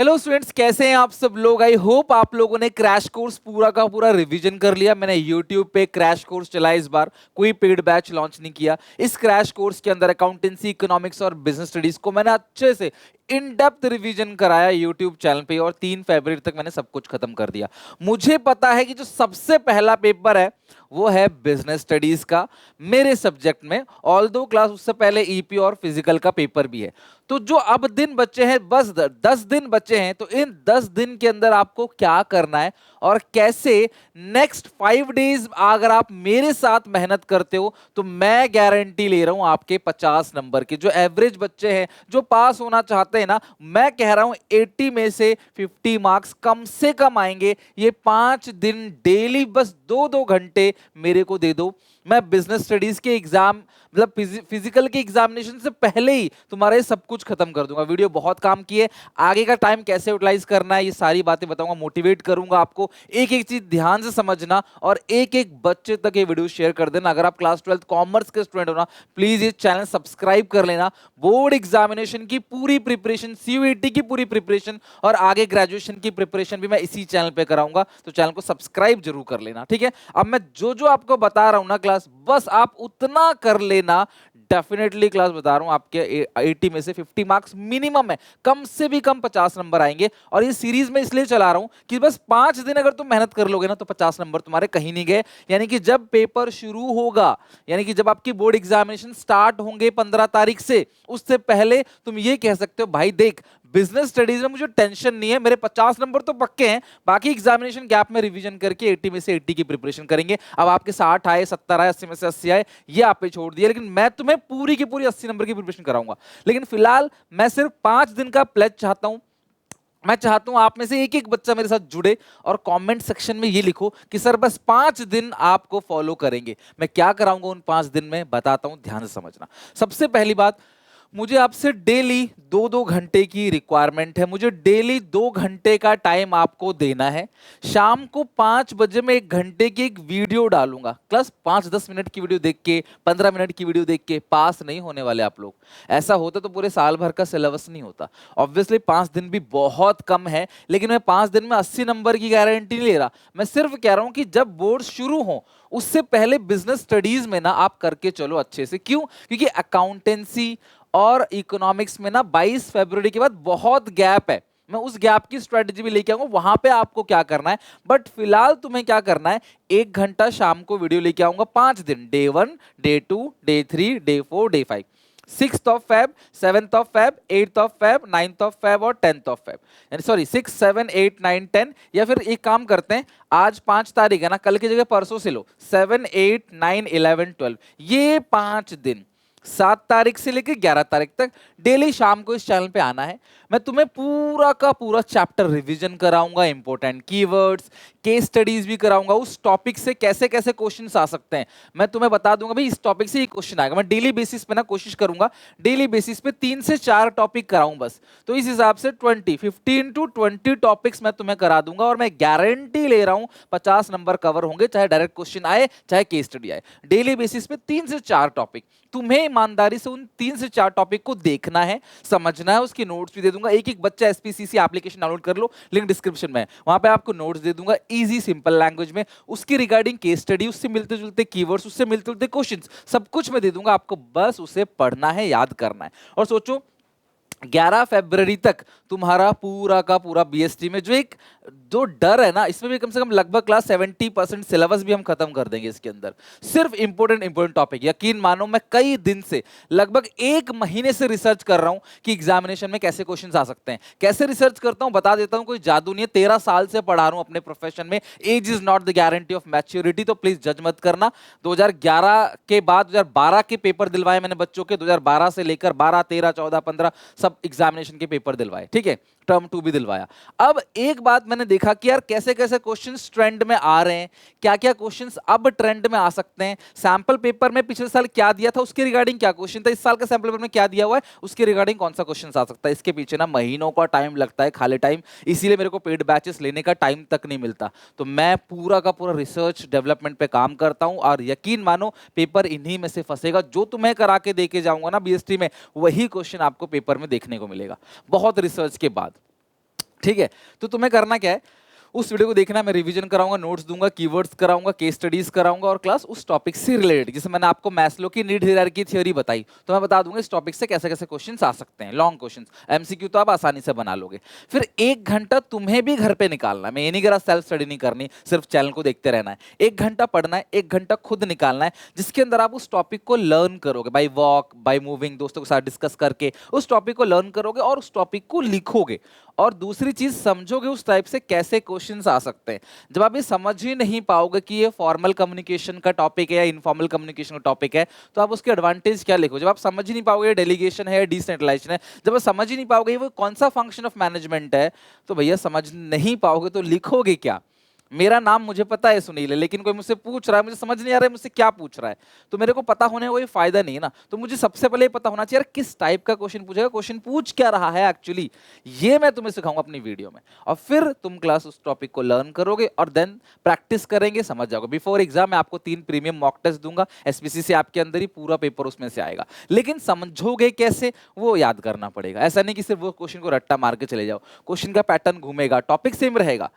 Hello students, कैसे हैं आप सब लोग। आई होप आप लोगों ने क्रैश कोर्स पूरा का पूरा रिवीजन कर लिया। मैंने यूट्यूब पे क्रैश कोर्स चलाया, इस बार कोई पेड बैच लॉन्च नहीं किया। इस क्रैश कोर्स के अंदर अकाउंटेंसी, इकोनॉमिक्स और बिजनेस स्टडीज को मैंने अच्छे से इन डेप्थ रिवीजन कराया यूट्यूब चैनल पे, और 3 फरवरी तक मैंने सब कुछ खत्म कर दिया। मुझे पता है कि जो सबसे पहला पेपर है वो है बिजनेस स्टडीज का मेरे सब्जेक्ट में, ऑल्दो क्लास उससे पहले ईपी और फिजिकल का पेपर भी है। तो जो अब दिन बचे हैं, बस 10 दिन बचे हैं, तो इन 10 दिन के अंदर आपको क्या करना है और कैसे नेक्स्ट 5 डेज अगर आप मेरे साथ मेहनत करते हो तो मैं गारंटी ले रहा हूं आपके 50 नंबर के। जो एवरेज बच्चे हैं जो पास होना चाहते हैं ना, मैं कह रहा हूं 80 में से 50 मार्क्स कम से कम आएंगे। ये 5 दिन डेली बस 2-2 घंटे मेरे को दे दो, मैं बिजनेस स्टडीज के एग्जाम मतलब फिजिकल के एग्जामिनेशन से पहले ही तुम्हारा ये सब कुछ खत्म कर दूंगा। वीडियो बहुत काम की है, आगे का टाइम कैसे यूटिलाइज करना है ये सारी बातें बताऊंगा, मोटिवेट करूंगा आपको। एक एक चीज ध्यान से समझना और एक एक बच्चे तक ये वीडियो शेयर कर देना। अगर आप क्लास 12 कॉमर्स के स्टूडेंट हो ना, प्लीज ये चैनल सब्सक्राइब कर लेना। बोर्ड एग्जामिनेशन की पूरी प्रिपरेशन, सीयूईटी की पूरी प्रिपरेशन और आगे ग्रेजुएशन की प्रिपरेशन भी मैं इसी चैनल पे कराऊंगा, तो चैनल को सब्सक्राइब जरूर कर लेना, ठीक है। अब मैं जो जो आपको बता रहा हूं ना क्लास, बस आप उतना कर लेना। डेफिनेटली क्लास बता रहा हूं, आपके 80 में से 50 मार्क्स मिनिमम है, कम से भी कम 50 नंबर आएंगे। और ये सीरीज में इसलिए चला रहा हूं कि बस 5 दिन अगर तुम मेहनत कर लोगे ना तो 50 नंबर तुम्हारे कहीं नहीं गए। यानी कि जब पेपर शुरू होगा, यानी कि जब आपकी बोर्ड एग्जामिनेशन स्टार्ट होंगे 15 तारीख से, उससे पहले तुम ये कह सकते हो भाई देख, बिजनेस स्टडीज में मुझे टेंशन नहीं है, मेरे 50 नंबर तो पक्के हैं, बाकी एग्जामिनेशन गैप में रिवीजन करके 80 में से 80 की प्रिपरेशन करेंगे। अब आपके 60 आए, 70 आए, 80 में से 80 आए, ये आप पे छोड़ दिया, लेकिन मैं तुम्हें पूरी की पूरी 80 नंबर की प्रिपरेशन कराऊंगा। लेकिन फिलहाल मैं सिर्फ 5 दिन का प्लेज चाहता हूं। मैं चाहता हूं आप में से एक एक बच्चा मेरे साथ जुड़े और कमेंट सेक्शन में ये लिखो कि सर बस 5 दिन आपको फॉलो करेंगे। मैं क्या कराऊंगा उन 5 दिन में बताता हूं, ध्यान से समझना। सबसे पहली बात, मुझे आपसे डेली 2-2 घंटे की रिक्वायरमेंट है। मुझे डेली 2 घंटे का टाइम आपको देना है। शाम को 5 बजे मैं 1 घंटे की एक वीडियो डालूंगा। क्लास 5-10 मिनट की वीडियो देख के, 15 मिनट की वीडियो देख के पास नहीं होने वाले आप लोग। ऐसा होता तो पूरे साल भर का सिलेबस नहीं होता। ऑब्वियसली 5 दिन भी बहुत कम है, लेकिन मैं 5 दिन में 80 नंबर की गारंटी नहीं ले रहा। मैं सिर्फ कह रहा हूं कि जब बोर्ड शुरू हो उससे पहले बिजनेस स्टडीज में ना आप करके चलो अच्छे से। क्यों? क्योंकि अकाउंटेंसी और इकोनॉमिक्स में ना 22 फरवरी के बाद बहुत गैप है। मैं उस गैप की स्ट्रेटजी भी लेके आऊंगा, वहां पे आपको क्या करना है। बट फिलहाल तुम्हें क्या करना है, 1 घंटा शाम को वीडियो लेके आऊंगा 5 दिन, day 1, day 2, day 3, day 4, day 5, 6th of Feb, 7th of Feb, 8th of Feb, 9th of Feb और 10th ऑफ फेब। यानी सॉरी 6, 7, 8, 9, 10, या फिर एक काम करते हैं, आज 5 तारीख है ना, कल की जगह परसों से लो, 7, 8, 9, 11, 12, ये 5 दिन 7 तारीख से लेकर 11 तारीख तक डेली शाम को इस चैनल पे आना है। मैं तुम्हें पूरा का पूरा चैप्टर रिवीजन कराऊंगा, इंपॉर्टेंट कीवर्ड्स, केस स्टडीज भी कराऊंगा, उस टॉपिक से कैसे कैसे क्वेश्चंस आ सकते हैं मैं तुम्हें बता दूंगा। भाई इस टॉपिक से ये क्वेश्चन आएगा, मैं डेली बेसिस पे ना कोशिश करूंगा, डेली बेसिस पे 3 से 4 टॉपिक कराऊं बस। तो इस हिसाब से 15 to 20 टॉपिक्स मैं तुम्हें करा दूंगा, और मैं गारंटी ले रहा हूं 50 नंबर कवर होंगे, चाहे डायरेक्ट क्वेश्चन आए चाहे केस स्टडी आए। डेली बेसिस पे 3 से 4 टॉपिक, तुम्हें ईमानदारी से उन 3 से 4 टॉपिक को देखना है, समझना है। उसकी नोट्स भी दे दूंगा। एक एक बच्चा एसपीसीसी एप्लीकेशन डाउनलोड कर लो, लिंक डिस्क्रिप्शन में है, वहां पे आपको नोट्स दे दूंगा इजी सिंपल लैंग्वेज में। उसकी रिगार्डिंग केस स्टडी, उससे मिलते जुलते कीवर्ड्स, उससे मिलते जुलते क्वेश्चंस, सब कुछ मैं दे दूंगा आपको। बस उसे पढ़ना है, याद करना है। और सोचो 11 फरवरी तक तुम्हारा पूरा का पूरा बीएसटी में जो डर है ना, इसमें भी कम से कम लगभग क्लास 70% सिलेबस भी हम खत्म कर देंगे इसके अंदर। सिर्फ इंपॉर्टेंट टॉपिक, यकीन मानो मैं कई दिन से लगभग 1 महीने से रिसर्च कर रहा हूं कि एग्जामिनेशन में कैसे क्वेश्चंस आ सकते हैं। कैसे रिसर्च करता हूं बता देता हूं, कोई जादू नहीं है, 13 साल से पढ़ा रहा हूं अपने प्रोफेशन में। Age is not the guarantee of maturity, तो प्लीज जज मत करना। 2011 के बाद 2012 के पेपर दिलवाए मैंने बच्चों के, 2012 से लेकर 12, 13, 14, 15 सब एग्जामिनेशन के पेपर दिलवाए, ठीक है, टर्म 2 भी दिलवाया। अब एक बात मैंने देखा कि यार कैसे कैसे क्वेश्चंस ट्रेंड में आ रहे हैं, क्या क्या क्वेश्चंस अब ट्रेंड में आ सकते हैं। सैंपल पेपर में पिछले साल क्या दिया था उसके रिगार्डिंग क्या क्वेश्चन था, इस साल का सैंपल पेपर में क्या दिया हुआ है उसके रिगार्डिंग कौन सा क्वेश्चन आ सकता है। इसके पीछे ना महीनों का टाइम लगता है, खाली टाइम, इसीलिए मेरे को पेड बैचेस लेने का टाइम तक नहीं मिलता। तो मैं पूरा का पूरा रिसर्च डेवलपमेंट पे काम करता हूं, और यकीन मानो पेपर इन्हीं में से फंसेगा। जो तुम्हें करा के देके जाऊंगा ना बीएसटी में, वही क्वेश्चन आपको पेपर में देखने को मिलेगा बहुत रिसर्च के बाद। ठीक है। तो तुम्हें करना क्या है, उस वीडियो को देखना, मैं रिवीजन कराऊंगा, नोट्स दूंगा, कीवर्ड्स कराऊंगा, केस स्टडीज कराऊंगा और क्लास उस टॉपिक से रिलेटेड, जैसे मैंने आपको मैस्लो की नीड हायरार्की थ्योरी बताई, तो मैं बता दूंगा इस टॉपिक से कैसे कैसे क्वेश्चंस आ सकते हैं, लॉन्ग क्वेश्चंस, एमसीक्यू तो आप आसानी से बना लोगे। फिर 1 घंटा तुम्हें भी घर पे निकालना है, मैं ये नहीं कह रहा सेल्फ स्टडी नहीं करनी, सिर्फ चैनल को देखते रहना है। 1 घंटा पढ़ना है, 1 घंटा खुद निकालना है, जिसके अंदर आप उस टॉपिक को लर्न करोगे, बाई वॉक, बाई मूविंग, दोस्तों के साथ डिस्कस करके उस टॉपिक को लर्न करोगे और उस टॉपिक को लिखोगे। और दूसरी चीज समझोगे उस टाइप से कैसे क्वेश्चंस आ सकते हैं। जब आप ये समझ ही नहीं पाओगे कि ये फॉर्मल कम्युनिकेशन का टॉपिक है या इनफॉर्मल कम्युनिकेशन का टॉपिक है, तो आप उसके एडवांटेज क्या लिखो। जब आप समझ ही नहीं पाओगे डेलीगेशन है, डिसेंट्रलाइजेशन है, जब आप समझ ही नहीं पाओगे वो कौन सा फंक्शन ऑफ मैनेजमेंट है, तो भैया समझ नहीं पाओगे तो लिखोगे क्या। मेरा नाम मुझे पता है सुनील है, लेकिन कोई मुझसे पूछ रहा है, मुझे समझ नहीं आ रहा है मुझसे क्या पूछ रहा है, तो मेरे को पता होने का कोई फायदा नहीं है ना। तो मुझे सबसे पहले पता होना चाहिए यार किस टाइप का क्वेश्चन पूछेगा, क्वेश्चन पूछ क्या रहा है एक्चुअली, ये मैं तुम्हें सिखाऊंगा अपनी वीडियो में। और फिर तुम क्लास उस टॉपिक को लर्न करोगे और देन प्रैक्टिस करेंगे, समझ जाओगे। बिफोर एग्जाम मैं आपको 3 प्रीमियम मॉक टेस्ट दूंगा, एसपीसी से आपके अंदर ही पूरा पेपर उसमें से आएगा, लेकिन समझोगे कैसे वो याद करना पड़ेगा। ऐसा नहीं कि सिर्फ वो क्वेश्चन को रट्टा मार के चले जाओ, क्वेश्चन का पैटर्न घूमेगा, टॉपिक सेम रहेगा,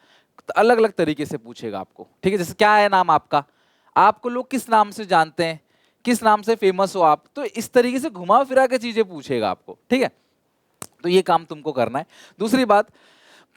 अलग अलग तरीके से पूछेगा आपको। ठीक है, जैसे क्या है नाम आपका, आपको लोग किस नाम से जानते हैं, किस नाम से फेमस हो आप, तो इस तरीके से घुमा फिरा के चीजें पूछेगा आपको। ठीक है, तो ये काम तुमको करना है। दूसरी बात,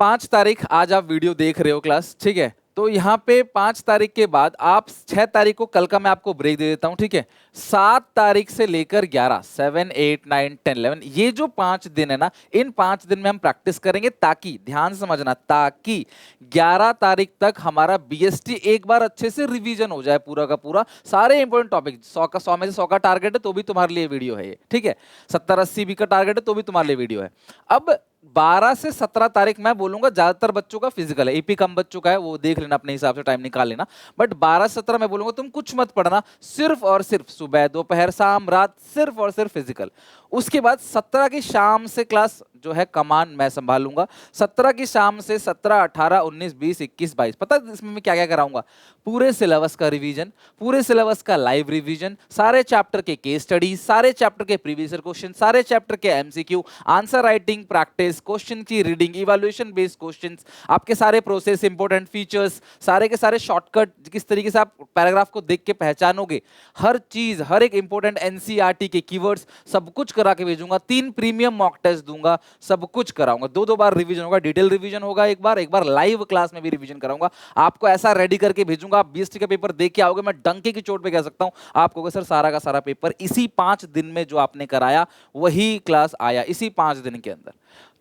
5 तारीख आज आप वीडियो देख रहे हो क्लास, ठीक है, तो यहाँ पे 5 तारीख के बाद आप 6 तारीख को, कल का मैं आपको ब्रेक दे देता हूँ, ठीक है, 7 तारीख से लेकर 11, 7, 8, 9, 10, 11, ये जो 5 दिन है ना, इन 5 दिन में हम प्रैक्टिस करेंगे, ताकि ध्यान से समझना, ताकि 11 तारीख तक हमारा बीएसटी एक बार अच्छे से रिवीजन हो जाए, पूरा का पूरा सारे इंपॉर्टेंट टॉपिक। 100 में से 100 का टारगेट है तो भी तुम्हारे लिए वीडियो है ये, ठीक है, 70-80 भी का टारगेट है तो भी तुम्हारे लिए वीडियो है। अब 12 से 17 तारीख मैं बोलूंगा ज्यादातर बच्चों का फिजिकल है, ईपी कम बच्चों का है, वो देख लेना अपने हिसाब से, टाइम निकाल लेना। बट 12-17 मैं बोलूंगा तुम कुछ मत पढ़ना, सिर्फ और सिर्फ सुबह, दोपहर, शाम, रात, सिर्फ और सिर्फ फिजिकल। उसके बाद 17 की शाम से क्लास जो है कमान मैं संभालूंगा, 17 की शाम से 17, 18, 19, 20, 21, 22, पता है इसमें मैं क्या क्या कराऊंगा, पूरे सिलेबस का रिवीजन, पूरे सिलेबस का लाइव रिवीजन, सारे चैप्टर के केस स्टडीज, सारे चैप्टर के प्रीवियस ईयर क्वेश्चन, सारे चैप्टर के MCQ, answer writing practice, question की रीडिंग, इवैल्यूएशन बेस्ड क्वेश्चंस, आपके सारे प्रोसेस, इंपॉर्टेंट फीचर्स, सारे के सारे शॉर्टकट, किस तरीके से आप पैराग्राफ को देख के पहचानोगे, हर चीज, हर एक इंपॉर्टेंट एनसीईआरटी के कीवर्ड्स, सब कुछ करा के भेजूंगा। 3 प्रीमियम मॉक टेस्ट दूंगा, सब कुछ कराऊंगा, 2-2 बार रिवीजन होगा, डिटेल रिवीजन होगा, एक बार लाइव क्लास में भी रिवीजन कराऊंगा, आपको ऐसा रेडी करके भेजूंगा, आप बीएसटी का पेपर देख के आओगे, मैं डंके की चोट पे कह सकता हूं आपको, सर सारा का सारा पेपर इसी 5 दिन में जो आपने कराया वही क्लास आया इसी 5 दिन के अंदर।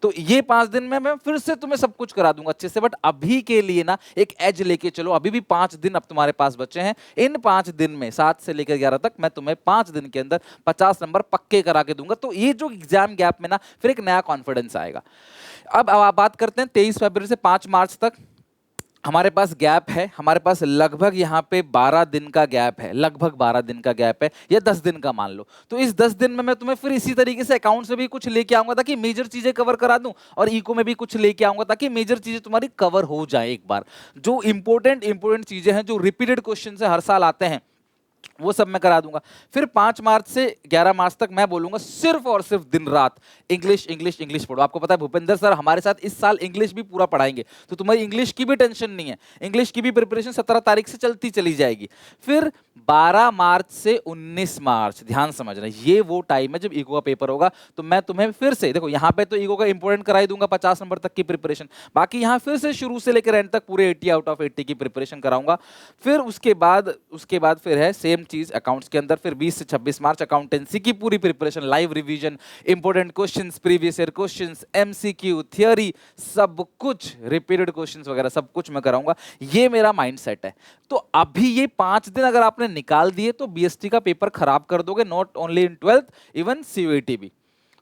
तो ये 5 दिन में मैं फिर से तुम्हें सब कुछ करा दूंगा अच्छे से। बट अभी के लिए ना एक एज लेके चलो, अभी भी 5 दिन अब तुम्हारे पास बचे हैं, इन 5 दिन में 7 से लेकर 11 तक मैं तुम्हें 5 दिन के अंदर 50 नंबर पक्के करा के दूंगा। तो ये जो एग्जाम गैप में ना फिर एक नया कॉन्फिडेंस आएगा। अब आप बात करते हैं 23 फरवरी से 5 मार्च तक हमारे पास गैप है, हमारे पास लगभग यहाँ पे 12 दिन का गैप है, लगभग 12 दिन का गैप है, या 10 दिन का मान लो। तो इस 10 दिन में मैं तुम्हें फिर इसी तरीके से अकाउंट से भी कुछ लेके आऊंगा ताकि मेजर चीजें कवर करा दूं, और इको में भी कुछ लेके आऊंगा ताकि मेजर चीजें तुम्हारी कवर हो जाए एक बार। जो इंपॉर्टेंट चीजें हैं, जो रिपीटेड क्वेश्चन से हर साल आते हैं, वो सब मैं करा दूंगा। फिर 5 मार्च से 11 मार्च तक मैं बोलूंगा सिर्फ और सिर्फ दिन रात इंग्लिश इंग्लिश इंग्लिश पढ़ो। आपको पता है भूपेंद्र सर हमारे साथ इस साल इंग्लिश भी पूरा पढ़ाएंगे, तो तुम्हारी इंग्लिश की भी टेंशन नहीं है, इंग्लिश की भी प्रिपरेशन 17 तारीख से चलती चली जाएगी। फिर 12 मार्च से 19 मार्च, ध्यान समझना, ये वो टाइम है जब ईगो का पेपर होगा। तो मैं तुम्हें फिर से, देखो यहाँ पे तो ईगो का इंपॉर्टेंट कराई दूंगा 50 नंबर तक की प्रिपरेशन, बाकी यहाँ फिर से शुरू से लेकर एंड तक पूरे 80 आउट ऑफ 80 की प्रिपरेशन कराऊंगा। फिर उसके बाद फिर है सेम चीज अकाउंट्स के अंदर, फिर 20 से 26 मार्च अकाउंटेंसी की पूरी preparation, live revision, important questions, previous year questions, MCQ, theory, सब कुछ रिपीटेड क्वेश्चंस वगैरह सब कुछ मैं कराऊंगा। ये मेरा माइंडसेट है। तो अभी ये 5 दिन अगर आपने निकाल दिए तो बीएसटी का पेपर खराब कर दोगे, not only in 12th, even CUET भी।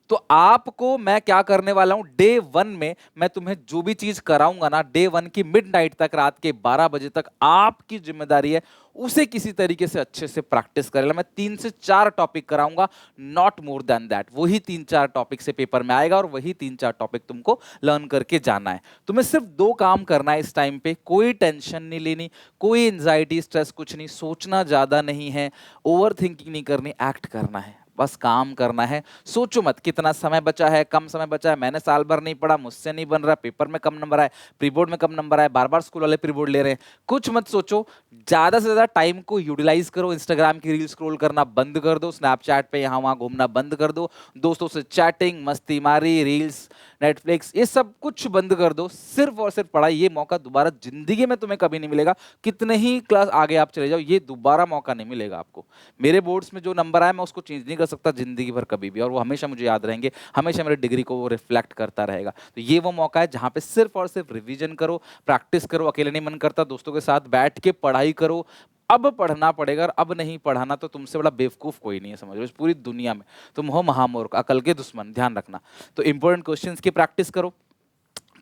तो आपको मैं क्या करने वाला हूं, डे 1 में मैं तुम्हें जो भी चीज कराऊंगा ना, डे 1 की मिडनाइट तक, रात के 12 बजे तक आपकी जिम्मेदारी है उसे किसी तरीके से अच्छे से प्रैक्टिस करेगा। मैं 3 से 4 टॉपिक कराऊंगा, नॉट मोर देन दैट। वही 3-4 टॉपिक से पेपर में आएगा और वही 3-4 टॉपिक तुमको लर्न करके जाना है। तुम्हें सिर्फ 2 काम करना है इस टाइम पे, कोई टेंशन नहीं लेनी, कोई एंजाइटी स्ट्रेस कुछ नहीं, सोचना ज्यादा नहीं है, ओवर थिंकिंग नहीं करनी, एक्ट करना है। बस काम करना है। सोचो मत कितना समय बचा है, कम समय बचा है, मैंने साल भर नहीं पढ़ा, मुझसे नहीं बन रहा, पेपर में कम नंबर आए, प्री बोर्ड में कम नंबर आए, बार बार स्कूल वाले प्री बोर्ड ले रहे हैं। कुछ मत सोचो, ज्यादा से ज्यादा टाइम को यूटिलाइज करो। इंस्टाग्राम की रील स्क्रॉल करना बंद कर दो, स्नैपचैट पे यहाँ वहां घूमना बंद कर दो, दोस्तों से चैटिंग, मस्ती मारी, रील्स, नेटफ्लिक्स, ये सब कुछ बंद कर दो। सिर्फ और सिर्फ पढ़ाई। ये मौका दोबारा जिंदगी में तुम्हें कभी नहीं मिलेगा। कितने ही क्लास आगे आप चले जाओ, ये दोबारा मौका नहीं मिलेगा आपको। मेरे बोर्ड्स में जो नंबर आया मैं उसको चेंज नहीं कर सकता जिंदगी भर कभी भी, और वो हमेशा मुझे याद रहेंगे, हमेशा मेरी डिग्री को वो रिफ्लेक्ट करता रहेगा। तो ये वो मौका है जहां पे सिर्फ और सिर्फ रिवीजन करो, प्रैक्टिस करो। अकेले नहीं मन करता, दोस्तों के साथ बैठ के पढ़ाई करो। अब पढ़ना पड़ेगा, और अब नहीं पढ़ाना तो तुमसे बड़ा बेवकूफ कोई नहीं है, समझ लो, इस पूरी दुनिया में। तुम हो महामूर्ख, अकल के दुश्मन, ध्यान रखना। तो इंपॉर्टेंट क्वेश्चंस की प्रैक्टिस करो,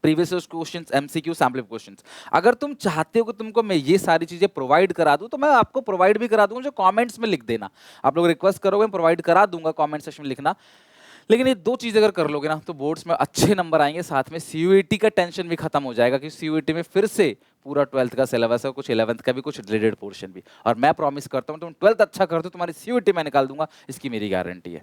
previous questions, MCQ, sample questions. अगर तुम चाहते हो कि तुमको मैं ये सारी चीजें प्रोवाइड करा दूं, तो मैं आपको प्रोवाइड भी करा दूंगा, जो कमेंट्स में लिख देना। आप लोग रिक्वेस्ट करोगे, मैं प्रोवाइड करा दूंगा, कमेंट सेक्शन में लिखना। लेकिन ये दो चीज अगर कर लोगे ना, तो बोर्ड्स में अच्छे नंबर आएंगे, साथ में सीयूईटी का टेंशन भी खत्म हो जाएगा, क्योंकि सीयूईटी में फिर से पूरा 12th का सिलेबस है, कुछ 11th का भी, कुछ रिलेटेड पोर्शन भी। और मैं प्रॉमिस करता हूँ, तुम 12th अच्छा करते हो, तुम्हारी सीयूईटी मैं निकाल दूंगा, इसकी मेरी गारंटी है।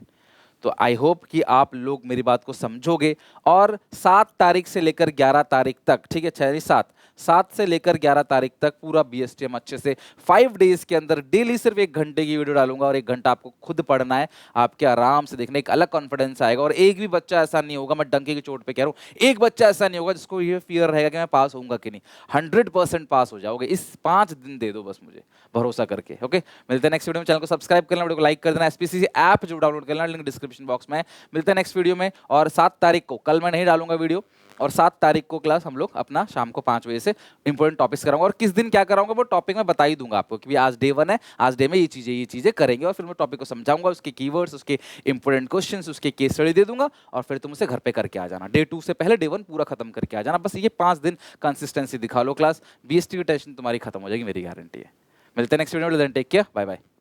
तो आई होप कि आप लोग मेरी बात को समझोगे, और 7 तारीख से लेकर 11 तारीख तक, ठीक है, 6 7 से लेकर 11 तारीख तक पूरा बीएसटीएम अच्छे से 5 डेज के अंदर डेली सिर्फ 1 घंटे की वीडियो डालूंगा, और 1 घंटा आपको खुद पढ़ना है। आपके आराम से देखने, एक अलग कॉन्फिडेंस आएगा। और एक भी बच्चा ऐसा नहीं होगा, मैं डंके की चोट पे कह रहा हूँ, एक बच्चा ऐसा नहीं होगा जिसको ये फियर रहेगा कि मैं पास होऊंगा कि नहीं। 100% पास हो जाओगे। इस 5 दिन दे दो बस मुझे भरोसा करके। ओके, मिलते हैं नेक्स्ट वीडियो में। चैनल को सब्सक्राइब करना, वीडियो को लाइक कर देना, एसपीसीसी ऐप जो डाउनलोड करना, लिंक डिस्क्रिप्शन बॉक्स में है। मिलते हैं नेक्स्ट वीडियो में। और 7 तारीख को, कल मैं नहीं डालूंगा वीडियो, और 7 तारीख को क्लास हम लोग अपना शाम को 5 बजे से इंपॉर्टेंट टॉपिक्स कराऊंगा। और किस दिन क्या कराऊंगा वो टॉपिक मैं बता ही दूंगा आपको, कि आज डे 1 है, आज डे में ये चीजें करेंगे, और फिर मैं टॉपिक को समझाऊंगा, उसके कीवर्ड्स, उसके इंपॉर्टेंट क्वेश्चंस, उसके केस स्टडी दे दूंगा, और फिर तुम उसे घर पे करके आ जाना। डे 2 से पहले डे 1 पूरा खत्म करके आ जाना। बस ये 5 दिन कंसिस्टेंसी दिखा लो, क्लास बीएसटी की टेंशन तुम्हारी खत्म हो जाएगी, मेरी गारंटी है। मिलते हैं नेक्स्ट वीडियो में। Take care, bye bye.